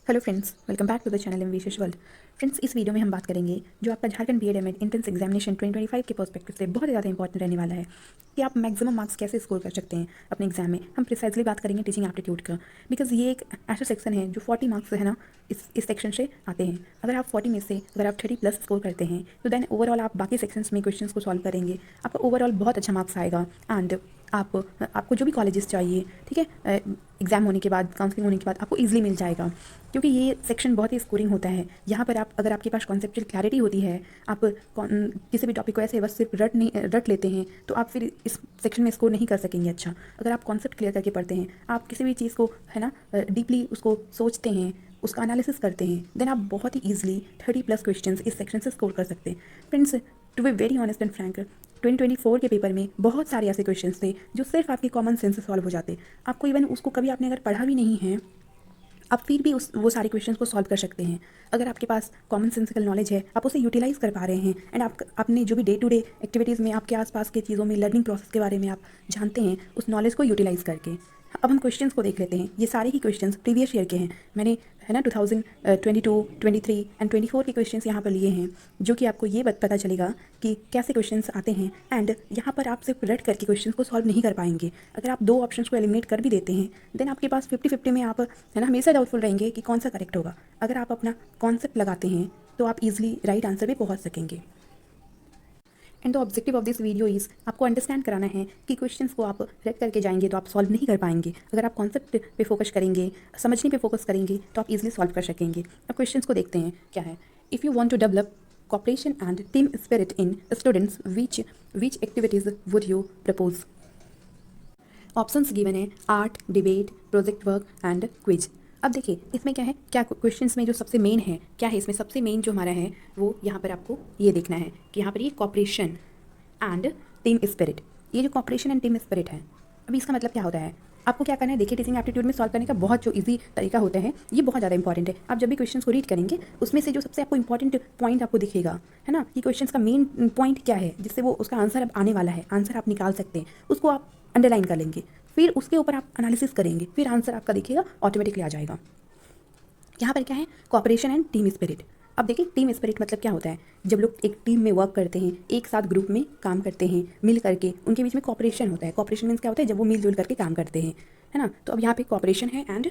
Hello friends, welcome back to the channel M Vishesh World. Friends, इस video में हम बात करेंगे जो आपका Jharkhand BEd MEd entrance examination 2025 के पर्सपेक्टिव से बहुत ज़्यादा इंपॉर्टेंट रहने वाला है कि आप मैक्सिमम मार्क्स कैसे स्कोर कर सकते हैं अपने एग्जाम में। हम प्रिसाइजली बात करेंगे टीचिंग एप्टीट्यूड का, बिकॉज ये एक ऐसा सेक्शन है जो 40 मार्क्स है ना, इस सेक्शन से आते हैं। अगर आप 40 में से अगर आप 30+ स्कोर करते हैं तो देन ओवरऑल आप बाकी सेक्शंस में क्वेश्चंस को सॉल्व करेंगे, आपका ओवरऑल बहुत अच्छा मार्क्स आएगा। एंड आपको जो भी कॉलेजेस चाहिए, ठीक है, एग्ज़ाम होने के बाद, काउंसलिंग होने के बाद आपको ईजिली मिल जाएगा, क्योंकि ये सेक्शन बहुत ही स्कोरिंग होता है। यहाँ पर आप अगर आपके पास कॉन्सेप्चुअल क्लैरिटी होती है, आप किसी भी टॉपिक को ऐसे बस सिर्फ रट लेते हैं तो आप फिर इस सेक्शन में स्कोर नहीं कर सकेंगे अच्छा। अगर आप कॉन्सेप्ट क्लियर करके पढ़ते हैं, आप किसी भी चीज़ को है ना डीपली उसको सोचते हैं, उसका एनालिसिस करते हैं, देन आप बहुत ही ईजिली 30+ क्वेश्चंस इस सेक्शन से स्कोर कर सकते हैं। Friends, to be very honest and frank, 2024 के पेपर में बहुत सारे ऐसे क्वेश्चंस थे जो सिर्फ आपके कॉमन सेंस से सॉल्व हो जाते। आपको इवन उसको कभी आपने अगर पढ़ा भी नहीं है, आप फिर भी वो सारे क्वेश्चंस को सॉल्व कर सकते हैं। अगर आपके पास कॉमन सेंसिकल नॉलेज है, आप उसे यूटिलाइज़ कर पा रहे हैं, एंड आप अपने जो भी डे टू डे एक्टिविटीज़ में आपके आसपास की चीज़ों में लर्निंग प्रोसेस के बारे में आप जानते हैं, उस नॉलेज को यूटिलाइज़ करके। अब हम क्वेश्चंस को देख लेते हैं। ये सारे ही क्वेश्चंस प्रीवियस ईयर के हैं। मैंने है ना 2022, 23 एंड 24 के क्वेश्चंस यहाँ पर लिए हैं, जो कि आपको ये पता चलेगा कि कैसे क्वेश्चंस आते हैं। एंड यहाँ पर आप सिर्फ रट करके क्वेश्चंस को सॉल्व नहीं कर पाएंगे। अगर आप 2 ऑप्शंस को एलिमिनेट कर भी देते हैं, देन आपके पास 50-50 में आप है ना हमेशा डाउटफुल रहेंगे कि कौन सा करेक्ट होगा। अगर आप अपना कॉन्सेप्ट लगाते हैं तो आप इजीली राइट आंसर पे पहुँच सकेंगे। And the objective of this video is आपको अंडरस्टैंड कराना है कि क्वेश्चंस को आप रेड करके जाएंगे तो आप सॉल्व नहीं कर पाएंगे। अगर आप कॉन्सेप्ट पे फोकस करेंगे, समझने पे फोकस करेंगे, तो आप इजीली सॉल्व कर सकेंगे। अब क्वेश्चंस को देखते हैं क्या है। If you want to develop cooperation and team spirit in students, which activities would you propose? Options given है art, debate, project work and quiz. अब देखिए इसमें क्या है, क्या क्वेश्चंस में जो सबसे मेन है क्या है, इसमें सबसे मेन जो हमारा है वो यहाँ पर आपको ये देखना है कि यहाँ पर ये कॉपरेशन एंड टीम स्पिरिट, ये जो कॉपरेशन एंड टीम स्पिरिट है, अभी इसका मतलब क्या होता है। आपको क्या करना है, देखिए टीचिंग एप्टीट्यूड में सॉल्व करने का बहुत जो इजी तरीका होता है, ये बहुत ज़्यादा इंपॉर्टेंट है। आप जब भी क्वेश्चंस को रीड करेंगे, उसमें से जो सबसे आपको इंपॉर्टेंट पॉइंट आपको दिखेगा, है ना, कि क्वेश्चंस का मेन पॉइंट क्या है, जिससे वो उसका आंसर अब आने वाला है, आंसर आप निकाल सकते हैं, उसको आप अंडरलाइन कर लेंगे। फिर उसके ऊपर आप एनालिसिस करेंगे, फिर आंसर आपका देखिएगा ऑटोमेटिकली आ जाएगा। यहाँ पर क्या है, कोऑपरेशन एंड टीम स्पिरिट। अब देखिए टीम स्पिरिट मतलब क्या होता है, जब लोग एक टीम में वर्क करते हैं, एक साथ ग्रुप में काम करते हैं, मिल करके उनके बीच में कोऑपरेशन होता है। कोऑपरेशन मीन्स क्या होता है, जब वो मिलजुल करके काम करते हैं, है ना। तो अब यहाँ पे कोऑपरेशन है एंड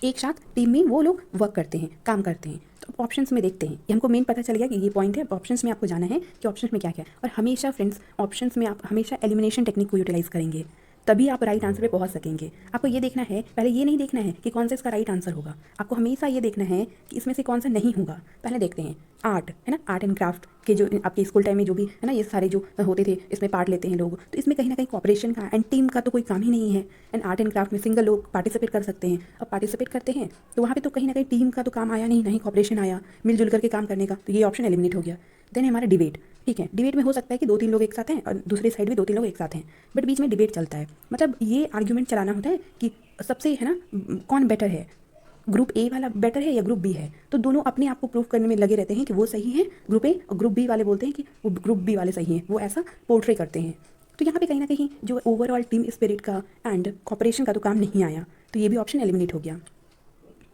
एक साथ टीम में वो लोग वर्क करते हैं, काम करते हैं। तो अब ऑप्शंस में देखते हैं, ये हमको मेन पता चल गया कि ये पॉइंट है। ऑप्शंस में आपको जाना है कि ऑप्शंस में क्या क्या है, और हमेशा फ्रेंड्स ऑप्शंस में आप हमेशा एलिमिनेशन टेक्निक को यूटिलाइज करेंगे, तभी आप राइट आंसर पे पहुंच सकेंगे। आपको ये देखना है, पहले ये नहीं देखना है कि कौन सा इसका राइट आंसर होगा, आपको हमेशा ये देखना है कि इसमें से कौन सा नहीं होगा। पहले देखते हैं आर्ट, है ना, आर्ट एंड क्राफ्ट के जो आपके स्कूल टाइम में जो भी है ना, ये सारे जो होते थे इसमें पार्ट लेते हैं लोग, तो इसमें कहीं ना कहीं कॉपरेशन का एंड टीम का तो कोई काम ही नहीं है। एंड आर्ट एंड क्राफ्ट में सिंगल लोग पार्टिसिपेट कर सकते हैं। अब पार्टिसिपेट करते हैं तो वहाँ पे तो कहीं ना कहीं टीम का तो काम आया नहीं, नहीं कॉपरेशन आया मिलजुल करके काम करने का, तो ये ऑप्शन एलिमिनेट हो गया। देन हमारा डिबेट, ठीक है, डिबेट में हो सकता है कि 2-3 लोग एक साथ हैं और दूसरी साइड भी 2-3 लोग एक साथ हैं, बट बीच में डिबेट चलता है। मतलब ये आर्ग्यूमेंट चलाना होता है कि सबसे है ना कौन बेटर है, ग्रुप ए वाला बेटर है या ग्रुप बी है। तो दोनों अपने आप को प्रूव करने में लगे रहते हैं कि वो सही है ग्रुप ए, और ग्रुप बी वाले बोलते हैं कि वो ग्रुप बी वाले सही हैं, वो ऐसा पोर्ट्रे करते हैं। तो यहाँ पे कहीं ना कहीं जो ओवरऑल टीम स्पिरिट का एंड कॉपरेशन का तो काम नहीं आया, तो ये भी ऑप्शन एलिमिनेट हो गया।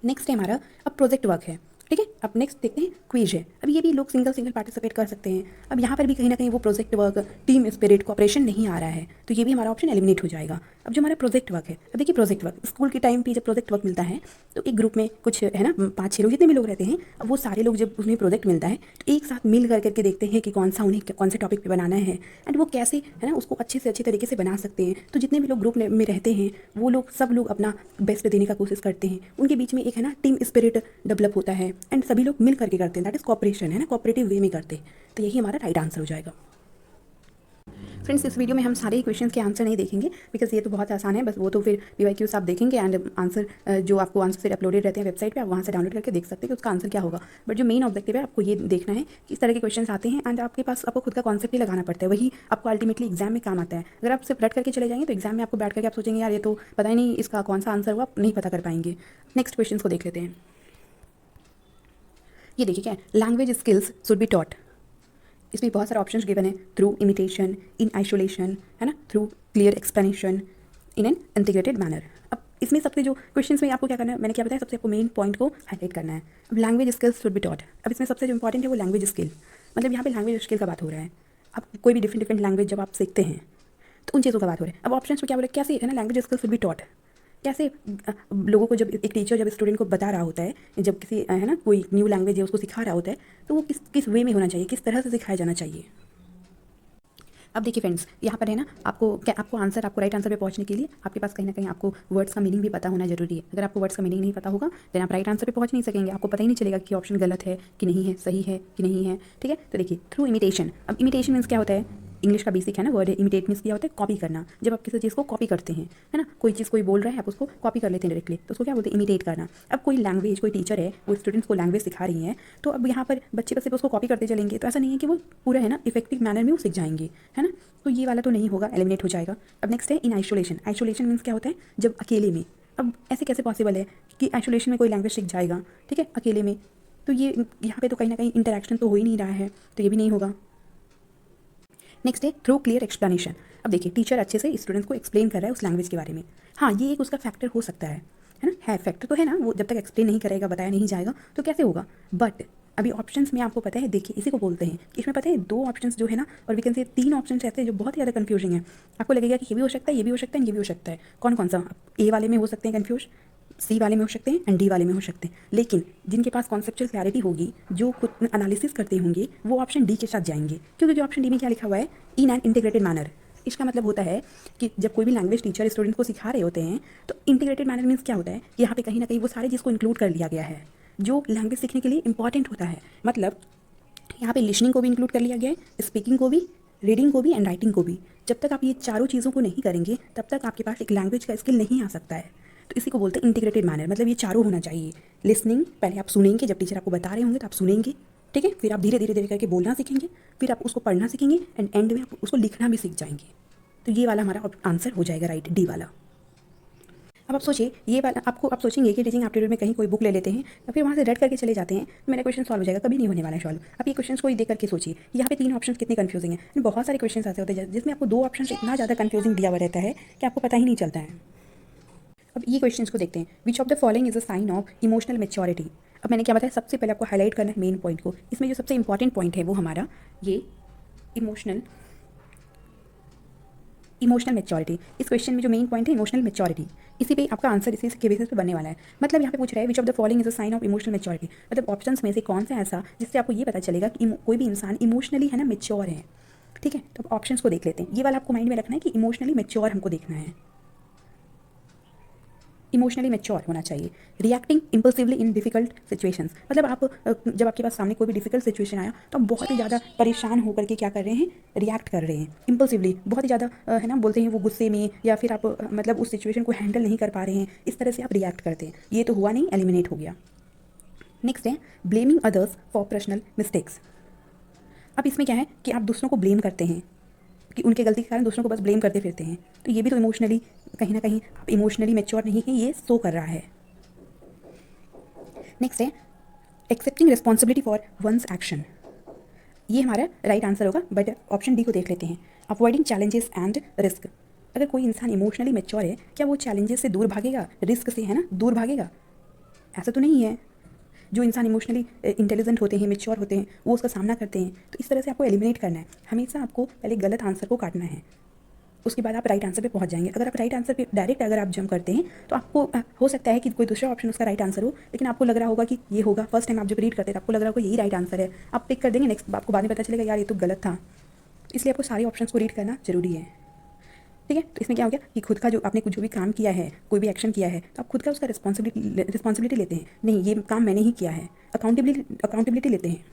नेक्स्ट है हमारा अब प्रोजेक्ट वर्क है, ठीक है। अब नेक्स्ट देखते हैं क्विज है। अब ये भी लोग सिंगल पार्टिसिपेट कर सकते हैं। अब यहाँ पर भी कहीं ना कहीं वो project work, team spirit, cooperation नहीं आ रहा है, तो ये भी हमारा ऑप्शन एलिमिनेट हो जाएगा। अब जो हमारा प्रोजेक्ट वर्क है, अब देखिए प्रोजेक्ट वर्क स्कूल के टाइम पे जब प्रोजेक्ट वर्क मिलता है तो एक ग्रुप में कुछ है ना 5-6 लोग, जितने भी लोग रहते हैं, अब वो सारे लोग जब उन्हें प्रोजेक्ट मिलता है तो एक साथ मिल करके देखते हैं कि कौन सा उन्हें कौन से टॉपिक पे बनाना है, एंड वो कैसे है ना उसको अच्छे से अच्छे तरीके से बना सकते हैं। तो जितने भी लोग ग्रुप में रहते हैं वो लोग सब लोग अपना बेस्ट देने का कोशिश करते हैं, उनके बीच में एक है ना टीम स्पिरिट डेवलप होता है, एंड सभी लोग मिल करके करते हैं, दैट इज कॉपरेशन, है ना, कोऑपरेटिव वे में करते हैं। तो यही हमारा राइट आंसर हो जाएगा। फ्रेंड्स, इस वीडियो में हम सारे क्वेश्चंस के आंसर नहीं देखेंगे, बिकॉज ये तो बहुत आसान है, बस वो तो फिर PYQs आप देखेंगे एंड आंसर जो आपको आंसर फिर अपलोडेड रहते हैं वेबसाइट पे, आप वहाँ से डाउनलोड करके देख सकते हैं कि उसका आंसर क्या होगा। बट जो मेन ऑब्जेक्टिव है आपको ये देखना है कि इस तरह के क्वेश्चंस आते हैं एंड आपके पास आपको खुद का कॉन्सेप्ट ही लगाना पड़ता है, वही आपको अल्टीमेटली एग्जाम में काम आता है। अगर आप सिर्फ रट करके चले जाएंगे तो एग्जाम में आपको बैठ करके आप सोचेंगे यार ये तो पता ही नहीं इसका कौन सा आंसर हुआ, आप नहीं पता कर पाएंगे। नेक्स्ट क्वेश्चन को देख लेते हैं। ये देखिए क्या है, language skills should be taught. इसमें बहुत सारे ऑप्शंस गिवन है, थ्रू इमिटेशन, इन आइसोलेशन, है ना, through clear explanation, in an integrated manner. अब इसमें सबसे जो क्वेश्चंस में आपको क्या करना है, मैंने क्या बताया, सबसे आपको मेन पॉइंट को हाईलाइट करना है। अब language skills should be taught. अब इसमें सबसे जो इंपॉर्टेंट है वो लैंग्वेज स्किल, मतलब यहाँ पे लैंग्वेज स्किल का बात हो रहा है। अब कोई भी डिफरेंट लैंग्वेज जब आप सीखते हैं तो उन चीज़ों का बात हो रहा है। अब ऑप्शन में क्या बोले, कैसे है ना, language skills should be taught. कैसे लोगों को, जब एक टीचर जब स्टूडेंट को बता रहा होता है, जब किसी है ना कोई न्यू लैंग्वेज है उसको सिखा रहा होता है, तो वो किस किस वे में होना चाहिए, किस तरह से सिखाया जाना चाहिए। अब देखिए फ्रेंड्स, यहाँ पर है ना, आपको राइट आंसर पे पहुँचने के लिए आपके पास कहीं ना कहीं आपको वर्ड्स का मीनिंग भी पता होना जरूरी है। अगर आपको वर्ड्स का मीनिंग नहीं पता होगा तो आप राइट आंसर पे पहुँच नहीं सकेंगे, आपको पता ही नहीं चलेगा कि ऑप्शन गलत है कि नहीं है, सही है कि नहीं है। ठीक है, तो देखिए थ्रू इमिटेशन। अब इमिटेशन मीन्स क्या होता है, इंग्लिश का बेसिक है ना वर्ड है, इमिटेट मीन्स क्या होता है, कॉपी करना। जब आप किसी चीज़ को कॉपी करते हैं, है ना, कोई चीज़ कोई बोल रहा है आप उसको कॉपी कर लेते हैं डायरेक्टली, तो उसको क्या बोलते हैं, इमिटेट करना। अब कोई लैंग्वेज, कोई टीचर है वो स्टूडेंट्स को लैंग्वेज सिखा रही है, तो अब यहाँ पर बच्चे बस सिर्फ उसको कॉपी करते चलेंगे तो ऐसा नहीं है कि वो पूरा है ना इफेक्टिव मैनर में वो सीख जाएंगे, है ना। तो ये वाला तो नहीं होगा, एलिमिनेट हो जाएगा। अब नेक्स्ट है इन आइसोलेशन। आइसोलेशन मीन्स क्या होता है, जब अकेले में। अब ऐसे कैसे पॉसिबल है कि आइसोलेशन में कोई लैंग्वेज सीख जाएगा, ठीक है, अकेले में। तो ये यहाँ पे तो कहीं ना कहीं इंटरेक्शन तो हो ही नहीं रहा है, तो ये भी नहीं होगा। नेक्स्ट है थ्रू क्लियर एक्सप्लेनेशन। अब देखिए टीचर अच्छे से स्टूडेंट्स को एक्सप्लेन कर रहा है उस लैंग्वेज के बारे में। हाँ, ये एक उसका फैक्टर हो सकता है ना, है फैक्टर तो है ना, वो जब तक एक्सप्लेन नहीं करेगा, बताया नहीं जाएगा तो कैसे होगा। बट अभी ऑप्शंस में आपको पता है, देखिए इसी को बोलते हैं कि इसमें पता है 2 ऑप्शंस जो है ना, और वी कैन से 3 ऑप्शंस ऐसे हैं जो बहुत ही ज़्यादा कंफ्यूजिंग है। आपको लगेगा कि ये भी हो सकता है, ये भी हो सकता है, ये भी हो सकता है। कौन कौन सा, ए वाले में हो सकते हैं कन्फ्यूज, सी वाले में हो सकते हैं एंड डी वाले में हो सकते हैं। लेकिन जिनके पास कॉन्सेप्चुअल क्लैरिटी होगी, जो खुद एनालिसिस करते होंगे, वो ऑप्शन डी के साथ जाएंगे, क्योंकि जो ऑप्शन डी में क्या लिखा हुआ है, इन एन इंटीग्रेटेड मैनर। इसका मतलब होता है कि जब कोई भी लैंग्वेज टीचर स्टूडेंट को सिखा रहे होते हैं तो इंटीग्रेटेड मैनर मीन्स क्या होता है, यहाँ पे कहीं ना कहीं वो सारे चीज़ को इंक्लूड कर लिया गया है जो लैंग्वेज सीखने के लिए इंपॉर्टेंट होता है। मतलब यहाँ पे लिसनिंग को भी इंक्लूड कर लिया गया है, स्पीकिंग को भी, रीडिंग को भी एंड राइटिंग को भी। जब तक आप ये चारों चीज़ों को नहीं करेंगे तब तक आपके पास एक लैंग्वेज का स्किल नहीं आ सकता है। तो इसी को बोलते हैं इंटीग्रेटेड मैनर, मतलब ये चारों होना चाहिए। लिसनिंग, पहले आप सुनेंगे, जब टीचर आपको बता रहे होंगे तो आप सुनेंगे, ठीक है, फिर आप धीरे धीरे धीरे करके बोलना सीखेंगे, फिर आप उसको पढ़ना सीखेंगे एंड एंड में आप उसको लिखना भी सीख जाएंगे। तो ये वाला हमारा आंसर हो जाएगा राइट, डी वाला। अब आप सोचिए, ये वाला आपको आप सोचेंगे कि टीचिंग एप्टीट्यूड में कहीं कोई बुक ले लेते हैं या फिर वहाँ से रेड करके चले जाते हैं तो मेरा क्वेश्चन सॉल्व हो जाएगा, कभी नहीं होने वाला है सॉल्व। आप ये क्वेश्चन को ही देख करके सोचिए, यहाँ पे 3 ऑप्शन कितने कंफ्यूजिंग है। बहुत सारे क्वेश्चन ऐसे होते हैं जिसमें आपको 2 ऑप्शन इतना ज़्यादा कंफ्यूजिंग दिया हुआ रहता है कि आपको पता ही नहीं चलता है। अब ये क्वेश्चन को देखते हैं, which of the following is a sign of emotional maturity. अब मैंने क्या बताया, सबसे पहले आपको हाईलाइट करना है मेन पॉइंट को। इसमें जो सबसे इंपॉर्टेंट पॉइंट है वो हमारा ये इमोशनल मेच्योरिटी। इस क्वेश्चन में जो मेन पॉइंट है इमोशनल मेच्योरिटी, इसी पे आपका आंसर इसी के बेसिस पे बनने वाला है। मतलब यहाँ पे पूछ रहा है which of the following is a sign of emotional maturity, मतलब ऑप्शंस में से कौन सा ऐसा जिससे आपको ये पता चलेगा कि कोई भी इंसान इमोशनली है ना मेच्योर है। ठीक है, तो ऑप्शंस को देख लेते हैं। ये वाला आपको माइंड में रखना है कि इमोशनली मेच्योर हमको देखना है, इमोशनली मेच्योर होना चाहिए। रिएक्टिंग इम्पल्सिवली इन डिफिकल्ट सिचुएशंस, मतलब आप जब आपके पास सामने कोई भी डिफिकल्ट सिचुएशन आया तो आप बहुत ही ज़्यादा परेशान होकर के क्या कर रहे हैं, रिएक्ट कर रहे हैं इम्पल्सिवली, बहुत ही ज़्यादा है ना, बोलते हैं वो गुस्से में, या फिर आप मतलब उस सिचुएशन को हैंडल नहीं कर पा रहे हैं, इस तरह से आप रिएक्ट करते हैं। ये तो हुआ नहीं, एलिमिनेट हो गया। नेक्स्ट है blaming others for personal mistakes. अब इसमें क्या है कि आप दूसरों को ब्लेम करते हैं, कि उनके गलती के कारण दूसरों को बस ब्लेम करते फिरते हैं, तो ये भी तो इमोशनली कहीं ना कहीं आप इमोशनली मैच्योर नहीं है, ये शो कर रहा है। नेक्स्ट है accepting responsibility for one's action. ये हमारा राइट आंसर होगा, बट ऑप्शन डी को देख लेते हैं, अवॉइडिंग चैलेंजेस एंड रिस्क। अगर कोई इंसान इमोशनली मैच्योर है, क्या वो चैलेंजेस से दूर भागेगा, रिस्क से है ना दूर भागेगा? ऐसा तो नहीं है। जो इंसान इमोशनली इंटेलिजेंट होते हैं, मेच्योर होते हैं, वो उसका सामना करते हैं। तो इस तरह से आपको एलिमिनेट करना है, हमेशा आपको पहले गलत आंसर को काटना है, उसके बाद आप राइट आंसर पे पहुंच जाएंगे। अगर आप राइट आंसर पे डायरेक्ट अगर आप जंप करते हैं तो आपको हो सकता है कि कोई दूसरा ऑप्शन उसका राइट आंसर हो, लेकिन आपको लग रहा होगा कि ये होगा। फर्स्ट टाइम आप जब रीड करते हैं तो आपको लग रहा होगा यही राइट आंसर है, आप टिक कर देंगे, नेक्स्ट आपको बाद में पता चलेगा यार ये तो गलत था। इसलिए आपको सारे ऑप्शन को रीड करना जरूरी है। ठीक है, तो इसमें क्या हो गया कि खुद का जो आपने जो भी काम किया है, कोई भी एक्शन किया है, तो आप खुद का उसका रिस्पॉन्सिबिलिटी लेते हैं, नहीं ये काम मैंने ही किया है, अकाउंटेबिलिटी लेते हैं।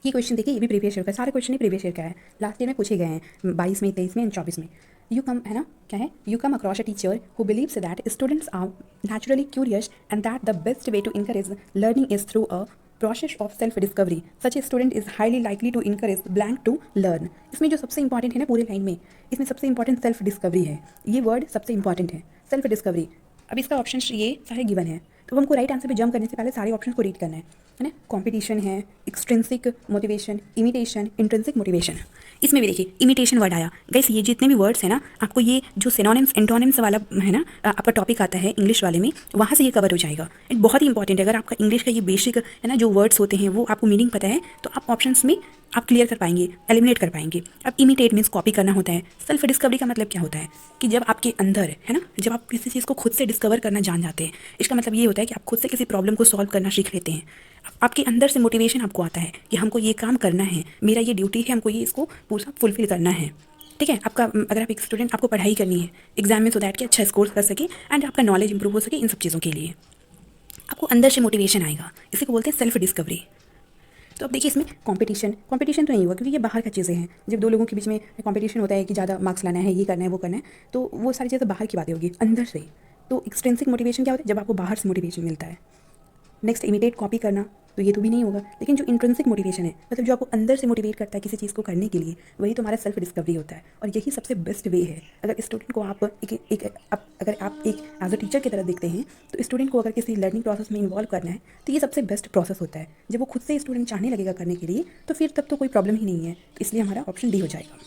ये क्वेश्चन देखिए, ये भी प्रीवियस ईयर का, सारे क्वेश्चन ही प्रीवियस ईयर का है, लास्ट ईयर में पूछे गए हैं 22 में, 23 में एंड 24 में। यू कम है ना, क्या है, you come across a teacher who believes that students are naturally curious and that the best way to encourage learning is through a process of self discovery, such a student is highly likely to encourage blank to learn. इसमें जो सबसे important है ना पूरे line में, इसमें सबसे important self discovery है, ये वर्ड सबसे इंपॉर्टेंट है, सेल्फ डिस्कवरी। अब इसका ऑप्शन ये सारे गिवन है, तो हमको राइट आंसर पे जंप करने से पहले सारे ऑप्शन को रीड करना है ना। कॉम्पिटिशन है, extrinsic motivation, imitation, intrinsic motivation. इसमें भी देखिए इमिटेशन वर्ड आया। गाइस ये जितने भी वर्ड्स हैं ना, आपको ये जो सिनोनिम्स एंटोनिम्स वाला है ना आपका टॉपिक आता है इंग्लिश वाले में, वहाँ से ये कवर हो जाएगा। इट बहुत ही इंपॉर्टेंट है। अगर आपका इंग्लिश का ये बेसिक है ना जो वर्ड्स होते हैं वो आपको मीनिंग पता है तो आप ऑप्शंस में आप क्लियर कर पाएंगे, एलिमिनेट कर पाएंगे। अब इमिटेट मीन्स कॉपी करना होता है। सेल्फ डिस्कवरी का मतलब क्या होता है कि जब आपके अंदर है ना, जब आप किसी चीज़ को खुद से डिस्कवर करना जान जाते हैं, इसका मतलब ये होता है कि आप खुद से किसी प्रॉब्लम को सॉल्व करना सीख लेते हैं। आपके अंदर से मोटिवेशन आपको आता है कि हमको ये काम करना है, मेरा ये ड्यूटी है, हमको ये इसको पूरा फुलफिल करना है। ठीक है, आपका अगर आप एक स्टूडेंट, आपको पढ़ाई करनी है एग्जाम में, सो दैट कि अच्छा स्कोर कर सके एंड आपका नॉलेज इंप्रूव हो सके, इन सब चीज़ों के लिए आपको अंदर से मोटिवेशन आएगा। इसी को बोलते हैं सेल्फ डिस्कवरी। तो अब देखिए इसमें कंपटीशन तो नहीं हुआ क्योंकि ये बाहर का चीज़ें हैं। जब दो लोगों के बीच में कंपटीशन होता है कि ज़्यादा मार्क्स लाना है, ये करना है, वो करना है, तो वो सारी चीज़ें बाहर की बातें होगी, अंदर से। तो एक्सट्रिंसिक मोटिवेशन क्या होता है, जब आपको बाहर से मोटिवेशन मिलता है। नेक्स्ट इमिटेट कॉपी करना, तो ये तो भी नहीं होगा। लेकिन जो इंट्रिंसिक मोटिवेशन है, मतलब जो आपको अंदर से मोटिवेट करता है किसी चीज़ को करने के लिए, वही तुम्हारा सेल्फ डिस्कवरी होता है। और यही सबसे बेस्ट वे है। अगर स्टूडेंट को आप अगर आप एक एज अ टीचर की तरह देखते हैं, तो स्टूडेंट को अगर किसी लर्निंग प्रोसेस में इन्वॉल्व करना है तो ये सबसे बेस्ट प्रोसेस होता है। जब वो खुद से स्टूडेंट चाहने लगेगा करने के लिए, तो फिर तब तो कोई प्रॉब्लम ही नहीं है। इसलिए हमारा ऑप्शन डी हो जाएगा।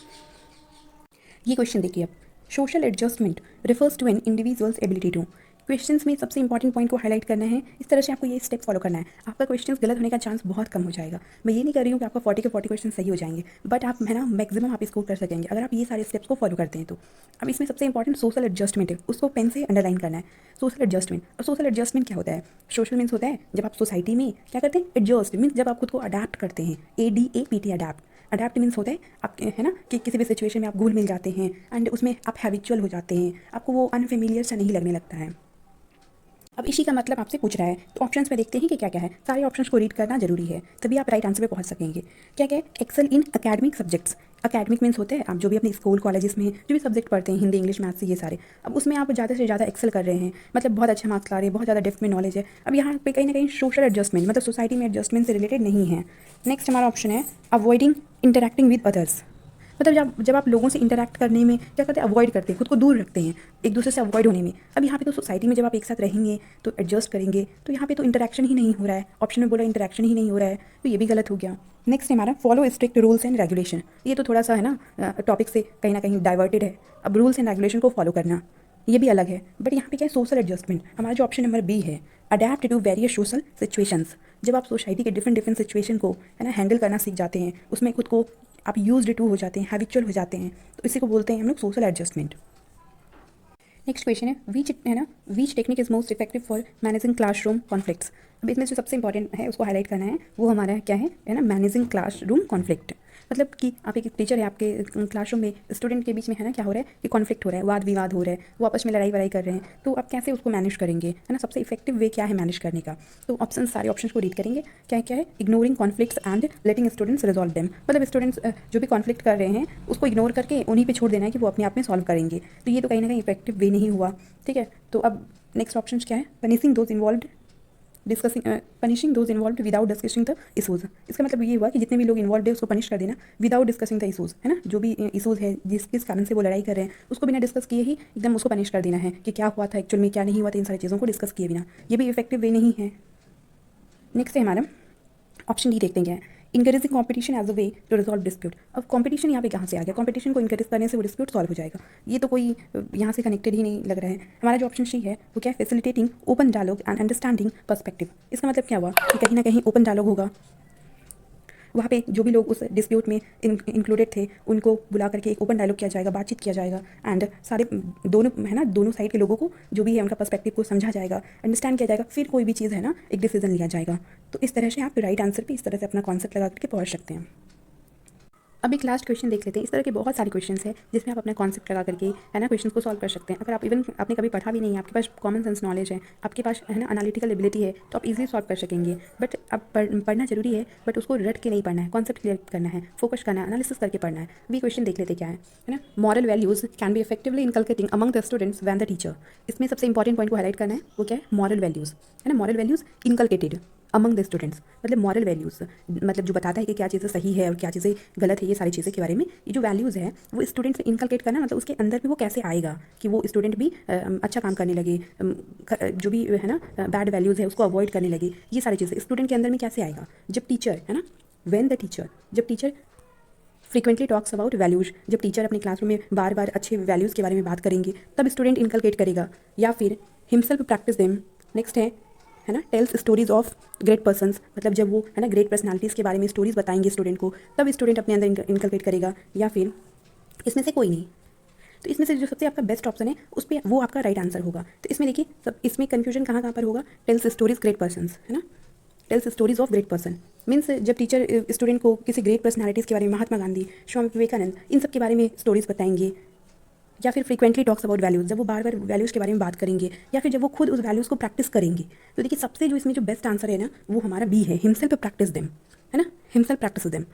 ये क्वेश्चन देखिए अब, social adjustment refers to an individual's ability to. Questions में सबसे इंपॉर्टेंट पॉइंट को हाईलाइट करना है। इस तरह से आपको ये स्टेप फॉलो करना है। आपका क्वेश्चंस गलत होने का चांस बहुत कम हो जाएगा। मैं ये नहीं कर रही हूँ कि आपका 40 के 40 क्वेश्चन सही हो जाएंगे, बट आप है ना मैक्सिमम आप स्कोर कर सकेंगे अगर आप ये सारे स्टेप्स को फॉलो करते हैं तो। अब इसमें सबसे इंपॉर्टेंट सोशल एडजस्टमेंट है, उसको पेन से अंडरलाइन करना है। सोशल एडजस्टमेंट, और सोशल एडजस्टमेंट क्या होता है? सोशल मीन्स होता है जब आप सोसाइटी में क्या करते हैं, एडजस्ट मीन्स जब आप खुद को अडाप्ट करते हैं। ADAPT adapt. अडाप्ट मीन्स होता है आप है ना कि किसी भी सिचुएशन में आप घुल मिल जाते हैं एंड उसमें आप हैबिचुअल हो जाते हैं, आपको वो अनफेमिलियर सा नहीं लगने लगता है। अब इसी का मतलब आपसे पूछ रहा है, तो ऑप्शंस में देखते हैं कि क्या क्या है। सारे ऑप्शंस को रीड करना जरूरी है, तभी आप राइट आंसर पे पहुंच सकेंगे। क्या क्या है? Excel in academic subjects. Academic means होते हैं आप जो भी अपने स्कूल कॉलेजेस में जो भी सब्जेक्ट पढ़ते हैं, हिंदी इंग्लिश मैथ्स ये सारे, अब उसमें आप ज़्यादा से ज़्यादा एक्सेल कर रहे हैं, मतलब बहुत अच्छा मार्क्स ला रहे हैं, बहुत ज़्यादा डेप्थ में नॉलेज है। अब यहाँ पे कहीं ना कहीं सोशल एडजस्टमेंट मतलब सोसाइटी में एडजस्टमेंट से रिलेटेड नहीं है। नेक्स्ट हमारा ऑप्शन है अवॉइडिंग इंटरेक्टिंग विद अदर्स। मतलब जब आप लोगों से इंटरैक्ट करने में क्या करते हैं, अवॉइड करते हैं, खुद को दूर रखते हैं एक दूसरे से अवॉइड होने में। अब यहाँ पे तो सोसाइटी में जब आप एक साथ रहेंगे तो एडजस्ट करेंगे, तो यहाँ पे तो इंटरैक्शन ही नहीं हो रहा है। ऑप्शन में बोला इंटरैक्शन ही नहीं हो रहा है, तो ये भी गलत हो गया। नेक्स्ट है हमारा follow strict rules and regulation. ये तो थोड़ा सा है ना टॉपिक से कहीं ना कहीं डाइवर्टेड है। अब रूल्स एंड रेगुलेशन को फॉलो करना ये भी अलग है, बट यहाँ पे क्या है, सोशल एडजस्टमेंट। हमारा जो ऑप्शन नंबर बी है, adapt to various social situations. जब आप सोसाइटी के डिफरेंट सिचुएशन को है ना हैंडल करना सीख जाते हैं, उसमें खुद को आप यूज्ड टू हो जाते हैं, हैबिचुअल हो जाते हैं, तो इसी को बोलते हैं हम लोग सोशल एडजस्टमेंट। नेक्स्ट क्वेश्चन है which technique is most effective for managing classroom conflicts. अब इसमें जो सबसे इंपॉर्टेंट है उसको हाईलाइट करना है, वो हमारा क्या है ना, मैनेजिंग क्लासरूम कॉन्फ्लिक्ट। मतलब कि आप एक टीचर है, आपके क्लासरूम में स्टूडेंट के बीच में है ना क्या हो रहा है कि कॉन्फ्लिक्ट हो रहा है, वाद विवाद हो रहा है, वो आपस में लड़ाई वड़ाई कर रहे हैं, तो आप कैसे उसको मैनेज करेंगे, है ना, सबसे इफेक्टिव वे क्या है मैनेज करने का। तो ऑप्शन, सारे ऑप्शन को रीड करेंगे। क्या क्या है? Ignoring conflicts and letting students resolve them. मतलब स्टूडेंट्स जो भी कॉन्फ्लिक्ट कर रहे हैं उसको इग्नोर करके उन्हीं पे छोड़ देना है कि वो अपने आप में सॉल्व करेंगे, तो ये तो कहीं ना कहीं इफेक्टिव वे नहीं हुआ। ठीक है, तो अब नेक्स्ट ऑप्शन क्या है? Punishing those involve without discussing the issues. इसका मतलब ये हुआ कि जितने भी लोग इन्वॉल्व है उसको पनिश कर देना विदाउट डिस्कसिंग द इशूज़, है ना, जो भी इशूज़ है जिस कारण से वो लड़ाई कर रहे हैं उसको बिना डिस्कस किए ही एकदम उसको पनिश कर देना है कि क्या हुआ था एक्चुअल में, क्या नहीं हुआ था, इन सारी चीज़ों को डिस्कस किए बिना। ये भी इफेक्टिव वे नहीं है। नेक्स्ट है हमारा ऑप्शन डी, देखते हैं क्या है, encouraging competition as a way to resolve dispute. अब कंपटीशन यहाँ पे कहाँ से आ गया? कंपटीशन को इंकरेज करने से वो डिस्प्यूट सॉल्व हो जाएगा, ये तो कोई यहाँ से कनेक्टेड ही नहीं लग रहा है। हमारा जो ऑप्शन सी है वो क्या है, facilitating open dialogue and understanding perspective. इसका मतलब क्या हुआ कि कहीं ना कहीं ओपन डायलॉग होगा, वहाँ पे जो भी लोग उस डिस्प्यूट में इंक्लूडेड थे उनको बुला करके एक ओपन डायलॉग किया जाएगा, बातचीत किया जाएगा, एंड सारे दोनों है ना, दोनों साइड के लोगों को जो भी है उनका पर्सपेक्टिव को समझा जाएगा, अंडरस्टैंड किया जाएगा, फिर कोई भी चीज़ है ना एक डिसीजन लिया जाएगा। तो इस तरह से आप राइट आंसर पे इस तरह से अपना कॉन्सेप्ट लगा करके पहुँच सकते हैं। अब एक लास्ट क्वेश्चन देख लेते हैं। इस तरह के बहुत सारे क्वेश्चंस हैं जिसमें आप अपना कॉन्सेप्ट लगा करके है ना क्वेश्चंस को सॉल्व कर सकते हैं। अगर आप इवन आपने कभी पढ़ा भी नहीं है, आपके पास कॉमन सेंस नॉलेज है, आपके पास है ना एनालिटिकल एबिलिटी है, तो आप इजीली सॉल्व कर सकेंगे। बट अब पढ़ना जरूरी है, बट उसको रट के नहीं पढ़ना है, कॉन्सेप्ट क्लियर करना है, फोकस करना है, एनालिसिस करके पढ़ना है। भी क्वेश्चन देख लेते क्या है ना, moral values can be effectively inculcating among the students when the teacher. इसमें सबसे इंपॉर्टेंट पॉइंट को हाईलाइट करना है, वो क्या है, मॉरल वैल्यूज, है ना, moral values inculcated among the students. मतलब मॉरल वैल्यूज़ मतलब जो बताता है कि क्या चीज़ें सही है और क्या चीज़ें गलत है, ये सारी चीज़ें के बारे में ये जो वैल्यूज़ है वो स्टूडेंट में इनकलकेट करना, मतलब उसके अंदर भी वो कैसे आएगा कि वो स्टूडेंट भी अच्छा काम करने लगे, जो भी है ना बैड वैल्यूज़ है उसको अवॉइड करने लगे। ये सारी चीज़ें स्टूडेंट के अंदर में कैसे आएगा? जब टीचर है ना, व्हेन द टीचर, जब teacher frequently talks about values, जब टीचर अपने क्लासरूम में बार बार अच्छे वैल्यूज़ के बारे में बात करेंगे तब स्टूडेंट इनकलकेट करेगा। या फिर हिमसेल्फ प्रैक्टिस देम। नेक्स्ट है ना, tells stories of great persons, मतलब जब वो है ना ग्रेट पर्सनालिटीज़ के बारे में स्टोरीज बताएंगे स्टूडेंट को तब स्टूडेंट अपने अंदर इनकलकेट करेगा। या फिर इसमें से कोई नहीं। तो इसमें से जो सबसे आपका बेस्ट ऑप्शन है उस पर वो आपका राइट आंसर होगा। तो इसमें देखिए सब इसमें कन्फ्यूजन कहाँ कहाँ पर होगा, टेल्स स्टोरीज ग्रेट पर्सन्स, है ना, tells stories of great person means जब टीचर स्टूडेंट को किसी ग्रेट पर्सनालिटीज़ के बारे में, महात्मा गांधी, स्वामी विवेकानंद, इन सब के बारे में स्टोरीज बताएंगे। या फिर फ्रीक्वेंटली टॉक्स अबाउट वैल्यूज़, जब वो बार बार वैल्यूज़ के बारे में बात करेंगे या फिर जब वो खुद उस वैल्यूज़ को प्रैक्टिस करेंगे। तो देखिए सबसे जो इसमें जो बेस्ट आंसर है ना वो हमारा बी है, हिमसेल्फ प्रैक्टिस देम, है ना, हिमसेल्फ प्रैक्टिस देम।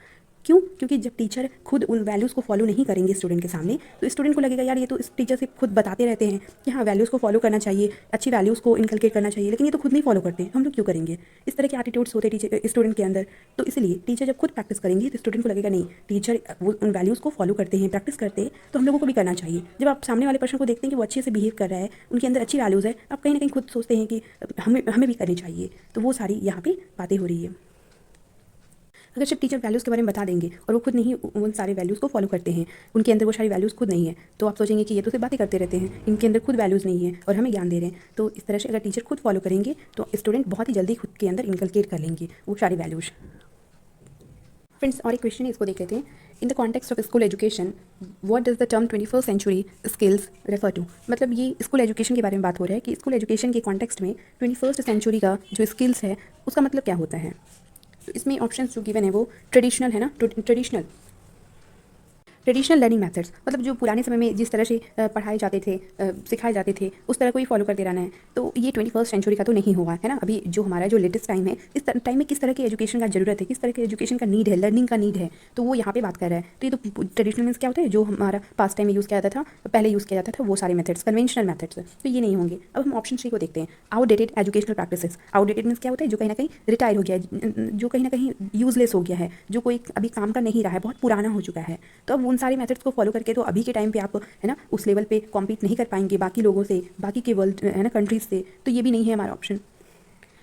क्यों? क्योंकि जब टीचर खुद उन वैल्यूज़ को फॉलो नहीं करेंगे स्टूडेंट के सामने तो स्टूडेंट को लगेगा यार ये तो इस टीचर से खुद बताते रहते हैं कि हाँ वैल्यूज़ को फॉलो करना चाहिए, अच्छी वैल्यूज़ को इनकलकेट करना चाहिए, लेकिन ये तो खुद नहीं फॉलो करते, हम लोग क्यों करेंगे। इस तरह के एटीट्यूड्स होते हैं टीचर स्टूडेंट के अंदर। तो इसलिए टीचर जब खुद प्रैक्टिस करेंगे तो स्टूडेंट को लगेगा नहीं टीचर वो उन वैल्यूज़ को फॉलो करते हैं, प्रैक्टिस करते हैं, तो हम लोगों को भी करना चाहिए। जब आप सामने वाले पर्सन को देखते हैं कि वो अच्छे से बिहेव कर रहा है, उनके अंदर अच्छी वैल्यूज़ है, आप कहीं ना कहीं खुद सोचते हैं कि हमें भी करनी चाहिए। तो वो सारी यहाँ पे बातें हो रही है। अगर सिर्फ टीचर वैल्यूज़ के बारे में बता देंगे और वो खुद नहीं उन सारे वैल्यूज़ को फॉलो करते हैं, उनके अंदर वो सारी वैल्यूज़ खुद नहीं है, तो आप सोचेंगे कि ये तो सिर्फ बातें करते रहते हैं, इनके अंदर खुद वैल्यूज़ नहीं है और हमें ज्ञान दे रहे हैं। तो इस तरह से अगर टीचर खुद फॉलो करेंगे तो स्टूडेंट बहुत ही जल्दी खुद के अंदर इनकलकेट कर लेंगे वो सारी वैल्यूज़। फ्रेंड्स और एक क्वेश्चन है, इसको देख लेते हैं। In the context of school education what does the term 21st century skills refer to. मतलब ये स्कूल एजुकेशन के बारे में बात हो रहा है कि स्कूल एजुकेशन के कॉन्टेक्स्ट में 21st सेंचुरी का जो स्किल्स है उसका मतलब क्या होता है। तो इसमें ऑप्शंस जो गिवन है वो ट्रेडिशनल है ना, ट्रेडिशनल लर्निंग मेथड्स, मतलब जो पुराने समय में जिस तरह से पढ़ाए जाते थे, सिखाए जाते थे, उस तरह को ही फॉलो करते रहना है। तो ये 21st सेंचुरी का तो नहीं होगा, है ना। अभी जो हमारा जो लेटेस्ट टाइम है, इस टाइम में किस तरह की एजुकेशन का जरूरत है, किस तरह के एजुकेशन का नीड है, लर्निंग का नीड है, तो वो यहाँ पे बात कर रहा है। तो ये तो ट्रेडिशनल मीन्स क्या होता है, जो हमारा पास्ट टाइम में यूज़ किया जाता था, पहले यूज़ किया जाता था, वो सारे मेथड्स कन्वेंशनल मेथड्स, तो ये नहीं होंगे। अब हम ऑप्शन सी को देखते हैं, outdated educational practices. Outdated means क्या होता है, जो कहीं ना कहीं रिटायर हो गया है, जो कहीं ना कहीं यूजलेस हो गया है, जो कोई अभी काम का नहीं रहा है, बहुत पुराना हो चुका है। तो अब उन सारे मेथड्स को फॉलो करके तो अभी के टाइम पे आप है ना उस लेवल पे कॉम्पीट नहीं कर पाएंगे बाकी लोगों से, बाकी के वर्ल्ड है ना कंट्रीज से। तो ये भी नहीं है हमारा ऑप्शन।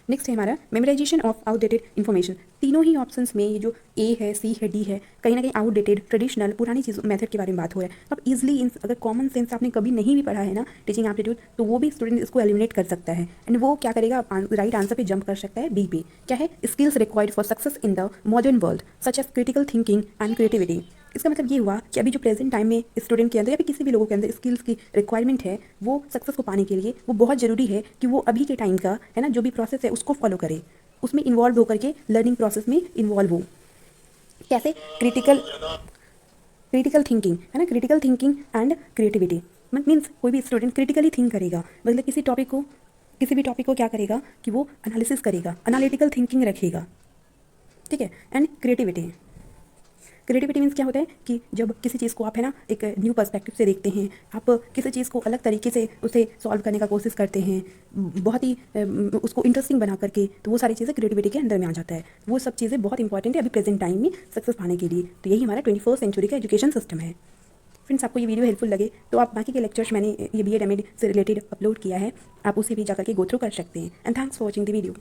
नेक्स्ट है हमारा मेमोराइजेशन ऑफ आउटडेटेड इन्फॉर्मेशन। तीनों ही ऑप्शंस में ये जो ए है, सी है, डी है, कहीं ना कहीं आउटडेटेड, ट्रेडिशनल, पुरानी चीज़ मेथड के बारे में बात हो रहा है। अब इजीली अगर कॉमन सेंस आपने कभी नहीं भी पढ़ा है ना टीचिंग एप्टीट्यूड, तो वो भी स्टूडेंट इसको एलिमिनेट कर सकता है। एंड वो क्या करेगा, राइट आंसर पे जंप कर सकता है, बी पे। क्या है, skills required for success in the modern world such as critical thinking and creativity. इसका मतलब ये हुआ कि अभी जो प्रेजेंट टाइम में स्टूडेंट के अंदर या फिर किसी भी लोगों के अंदर स्किल्स की रिक्वायरमेंट है, वो सक्सेस को पाने के लिए वो बहुत ज़रूरी है कि वो अभी के टाइम का है ना जो भी प्रोसेस है उसको फॉलो करे, उसमें इन्वॉल्व होकर के लर्निंग प्रोसेस में इन्वॉल्व हो। कैसे, क्रिटिकल थिंकिंग है ना, critical thinking and creativity means कोई भी स्टूडेंट क्रिटिकली थिंक करेगा, मतलब किसी भी टॉपिक को क्या करेगा कि वो एनालिसिस करेगा, एनालिटिकल थिंकिंग रखेगा, ठीक है। एंड क्रिएटिविटी मीन्स क्या होता है कि जब किसी चीज़ को आप है ना एक न्यू पर्सपेक्टिव से देखते हैं, आप किसी चीज़ को अलग तरीके से उसे सॉल्व करने का कोशिश करते हैं, बहुत ही उसको इंटरेस्टिंग बना करके, तो वो सारी चीज़ें क्रिएटिविटी के अंदर में आ जाता है। वो सब चीज़ें बहुत इंपॉर्टेंट है अभी प्रेजेंट टाइम में सक्सेस पाने के लिए। तो यही हमारा 21st सेंचुरी का एजुकेशन सिस्टम है। फ्रेंड्स आपको ये वीडियो हेल्पफुल लगे तो आप बाकी के लेक्चर्स मैंने ये BEd MAd से रिलेटेड अपलोड किया है, आप उसे भी जाकर के गो थ्रू कर सकते हैं। And thanks for watching the video.